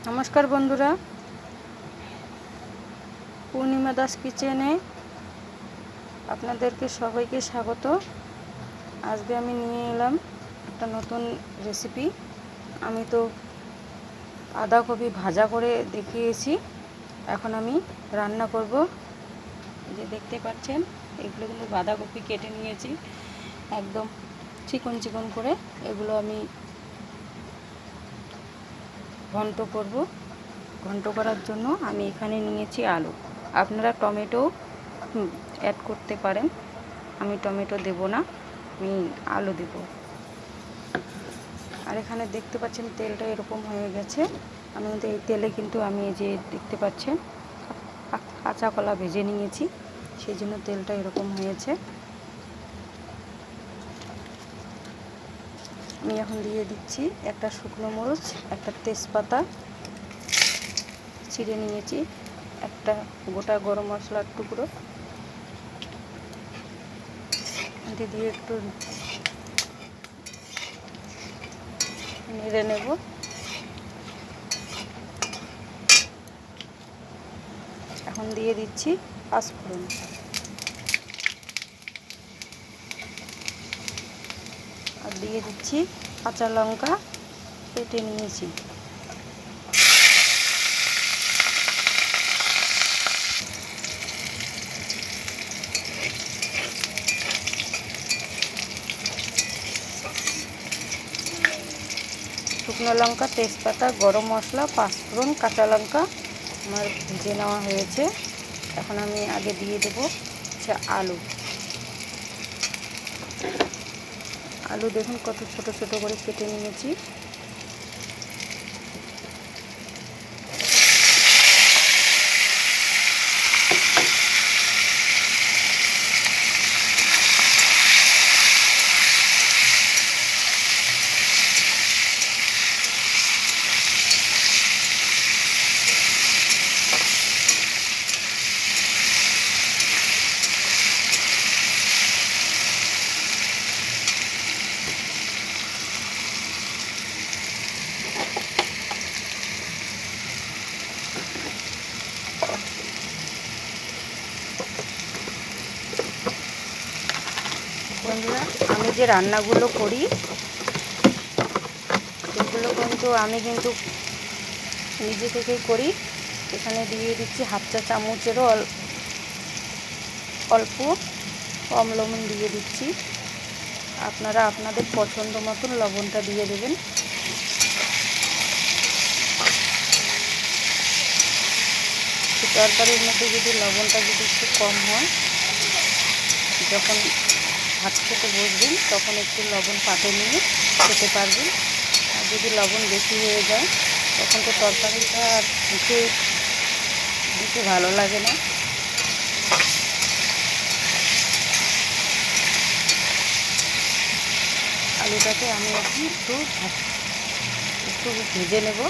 নমস্কার বন্ধুরা, পূর্ণিমা দাস কিচেনে আপনাদেরকে সবাইকে স্বাগত। আজকে আমি নিয়ে এলাম একটা নতুন রেসিপি। আমি তো বাঁধাকপি ভাজা করে দেখিয়েছি, এখন আমি রান্না করব। যে দেখতে পাচ্ছেন, এগুলো কিন্তু বাঁধাকপি কেটে নিয়েছি একদম চিকন চিকন করে। এগুলো আমি ঘন্ট করব। ঘন্ট করার জন্য আমি এখানে নিয়েছি আলু। আপনারা টমেটো অ্যাড করতে পারেন, আমি টমেটো দেব না, আমি আলু দেব। আর এখানে দেখতে পাচ্ছেন তেলটা এরকম হয়ে গেছে। আমি কিন্তু এই তেলে কিন্তু আমি এই যে দেখতে পাচ্ছেন কাঁচা কলা ভেজে নিয়েছি, সেই জন্য তেলটা এরকম হয়েছে। আমি এখন দিয়ে দিচ্ছি একটা শুকনো মরিচ, একটা তেজপাতা ছিঁড়ে নিয়েছি, একটা গোটা গরম মশলার টুকরো দিয়ে একটু নেড়ে নেব। এখন দিয়ে দিচ্ছি পাঁচফোড়ন, আর দিয়ে দিচ্ছি কাঁচা লঙ্কা কেটে নিয়েছি। শুকনো লঙ্কা, তেজপাতা, গরম মশলা, পাঁচফোড়ন, কাঁচা লঙ্কা আমার ভেজে নেওয়া হয়েছে। এখন আমি আগে দিয়ে দেবো আলু। আলু দেখুন কত ছোট ছোট করে কেটে নিয়েছি। বন্ধুরা, আমি যে রান্নাগুলো করি সেগুলো কিন্তু আমি নিজে থেকেই করি। এখানে দিয়ে দিচ্ছি হাফ চা চামচেরও অল্প কম লবণ দিয়ে দিচ্ছি। আপনারা আপনাদের পছন্দ মতন লবণটা দিয়ে দেবেন। তরকারির মধ্যে যদি লবণটা যদি একটু কম হয়, যখন ভাত খেতে বসবেন তখন একটু লবণ পাতে নিয়ে খেতে পারবেন। আর যদি লবণ বেশি হয়ে যায় তখন তো তরকারিটা আর মুখে দিতে ভালো লাগে না। আলুটাকে আমি একটু ভেজে নেব।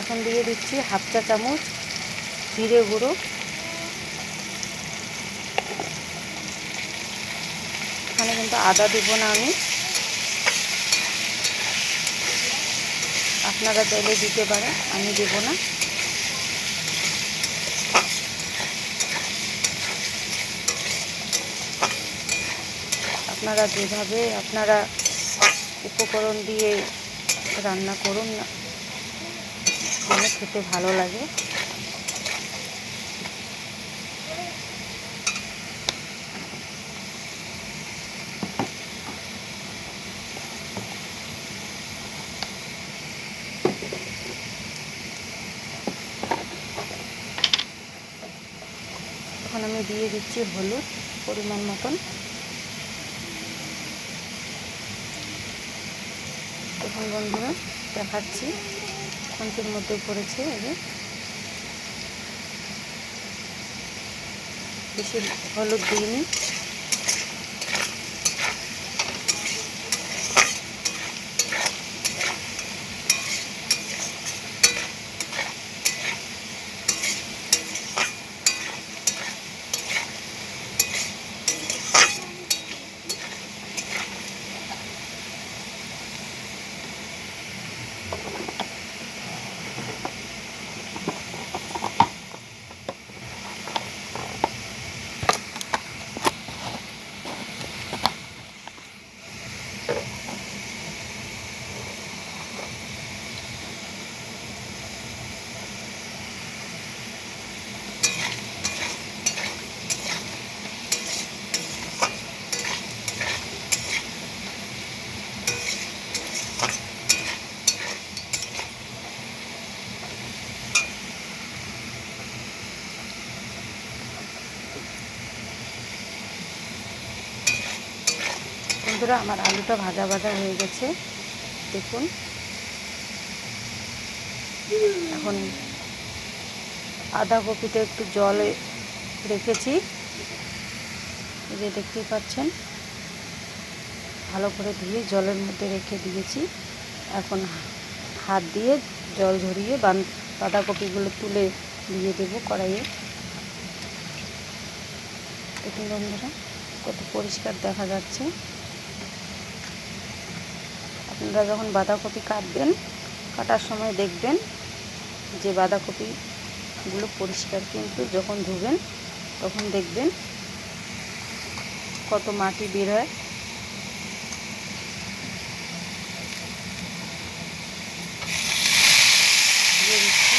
এখন দিয়ে দিচ্ছি হাফ চা চামচ জিরে গুঁড়ো। এখানে কিন্তু আদা দেব না আমি, আপনারা চাইলে দিতে পারেন, আমি দেব না। আপনারা যেভাবে আপনারা উপকরণ দিয়ে রান্না করুন না, খেতে ভালো লাগে। এখন আমি দিয়ে দিচ্ছি হলুদ পরিমাণ মতন, দেখুন বন্ধুরা, দেখাচ্ছি খুন্তির মধ্যে পড়েছে। এই যে বেশি হলুদ দিইনি। বন্ধুরা, আমার আলুটা ভাজা ভাজা হয়ে গেছে। দেখুন, এখন বাঁধাকপিটা একটু জলে রেখেছি, এই যে দেখতেই পাচ্ছেন, ভালো করে ধুয়ে জলের মধ্যে রেখে দিয়েছি। এখন হাত দিয়ে জল ঝরিয়ে বাঁধাকপিগুলো তুলে দিয়ে দেবো কড়াইয়ে। দেখুন বন্ধুরা, কত পরিষ্কার দেখা যাচ্ছে। আপনারা যখন বাঁধাকপি কাটবেন, কাটার সময় দেখবেন যে বাঁধাকপিগুলো পরিষ্কার, কিন্তু যখন ধুবেন তখন দেখবেন কত মাটি বের হয়। দিয়ে দিচ্ছি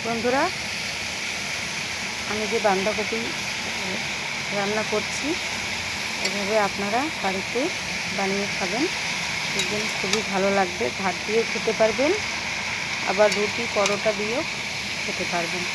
বন্ধুরা, আমি যে বাঁধাকপি রান্না করছি, এভাবে আপনারা বাড়িতে বানিয়ে খাবেন, দেখবেন খুবই ভালো লাগবে। ভাত দিয়েও খেতে পারবেন, আবার রুটি পরোটা দিয়েও খেতে পারবেন।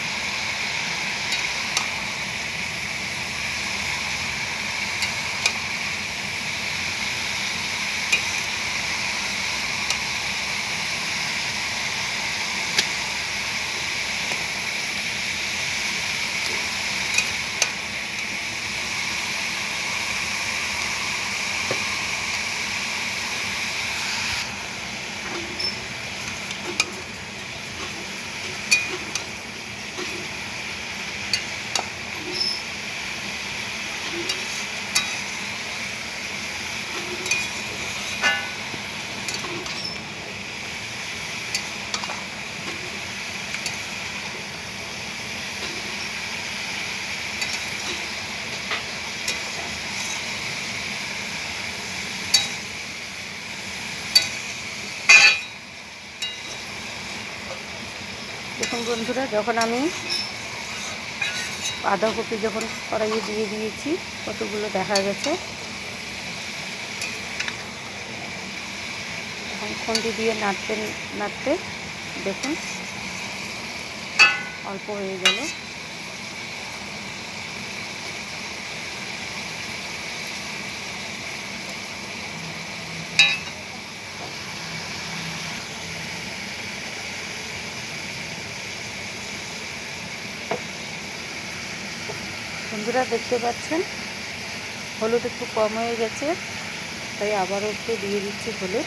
দেখুন বন্ধুরা, যখন আমি বাঁধাকপি যখন কড়াইয়ে দিয়ে দিয়েছি, কতগুলো দেখা গেছে। এখন খুন্তি দিয়ে নাড়তে নাড়তে দেখুন অল্প হয়ে গেল। বন্ধুরা দেখতে পাচ্ছেন হলুদ একটু কম হয়ে গেছে, তাই আবারও একটু দিয়ে দিচ্ছি হলুদ।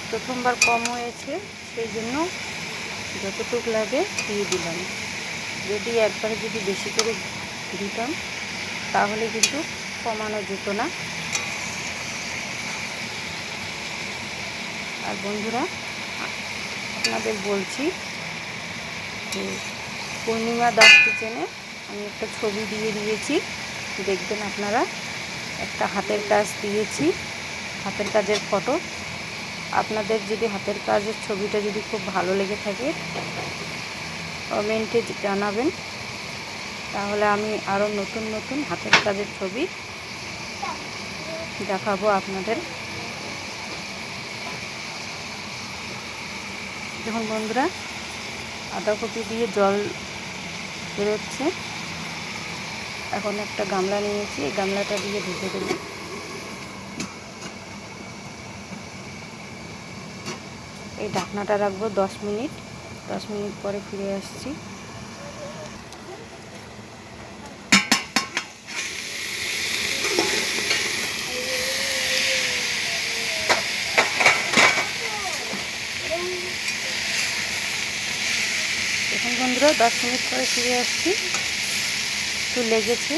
প্রথমবার কম হয়েছে, সেই জন্য যতটুকু লাগে দিয়ে দিলাম। যদি একবারে যদি বেশি করে দিতাম তাহলে কিন্তু কমানো যেত না। আর বন্ধুরা আপনাদের বলছি যে পূর্ণিমা দাস কিচেনে আমি একটা ছবি দিয়ে দিয়েছি, দেখবেন আপনারা। একটা হাতের কাজ দিয়েছি, হাতের কাজের ফটো। আপনাদের যদি হাতের কাজের ছবিটা যদি খুব ভালো লেগে থাকে কমেন্টে জানাবেন, তাহলে আমি আরও নতুন নতুন হাতের কাজের ছবি দেখাবো আপনাদের। দেখুন বন্ধুরা, বাঁধাকপি দিয়ে জল বেরোচ্ছে। এখন একটা গামলা নিয়েছি, এই গামলাটা দিয়ে ঢেকে দেব। এই ঢাকনাটা রাখবো 10 মিনিট। 10 মিনিট পরে ফিরে আসছি। এখন বন্ধুরা 10 মিনিট পরে ফিরে আসছি। একটু লেগেছে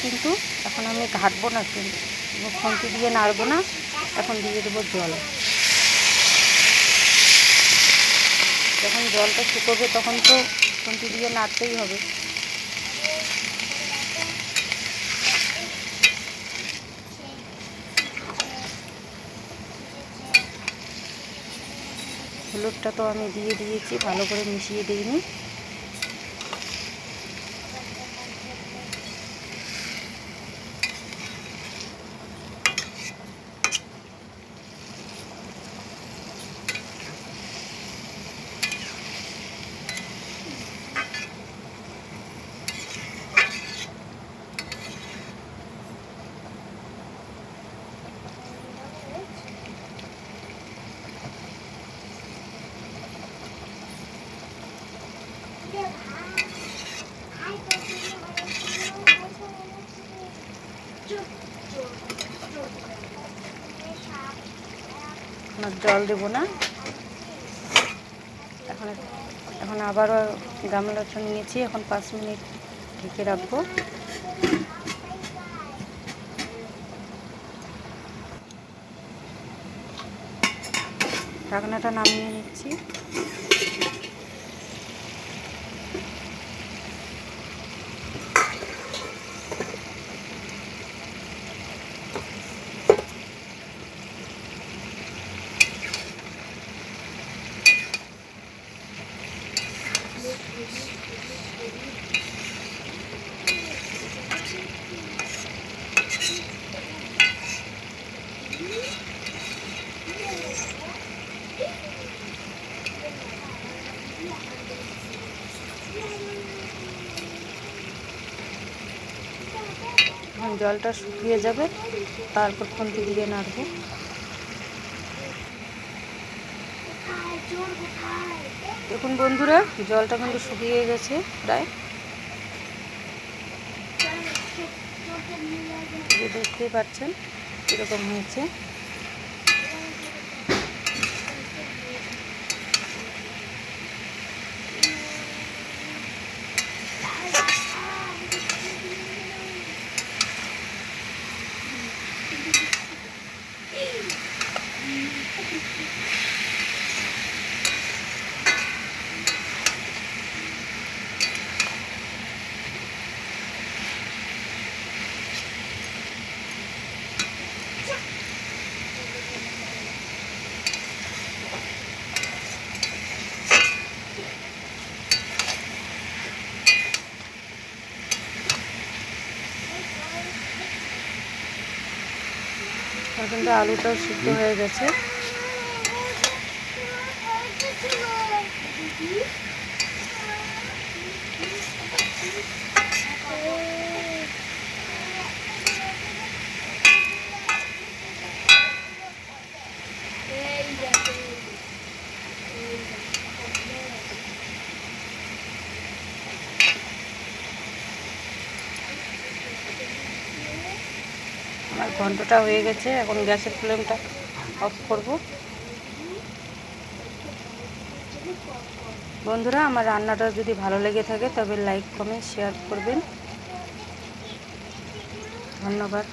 কিন্তু এখন আমি ঘাটবো না, কিন্তু খুন্তি দিয়ে নাড়বো না। এখন দিয়ে দেবো জল। যখন জলটা শুকোবে তখন তো খুন্তি দিয়ে নাড়তেই হবে। হলুদটা তো আমি দিয়ে দিয়েছি, ভালো করে মিশিয়ে দিইনি। জল দেব না। এখন আবারও গামলাটা নিয়েছি, এখন 5 মিনিট ঢেকে রাখবো। ঢাকনাটা নামিয়ে নিচ্ছি। এখন জলটা শুকিয়ে যাবে, তারপর খুন্তি দিয়ে নাড়বো। দেখুন বন্ধুরা, জলটা কিন্তু শুকিয়ে গেছে প্রায়। দেখতেই পাচ্ছেন কীরকম হয়েছে। আর কিন্তু আলুটাও সিদ্ধ হয়ে গেছে। আমার ঘন্টটা হয়ে গেছে, এখন গ্যাসের ফ্লেমটা অফ করব। বন্ধুরা, আমার রান্নাটা যদি ভালো লেগে থাকে তবে লাইক, কমেন্ট, শেয়ার করবেন। ধন্যবাদ।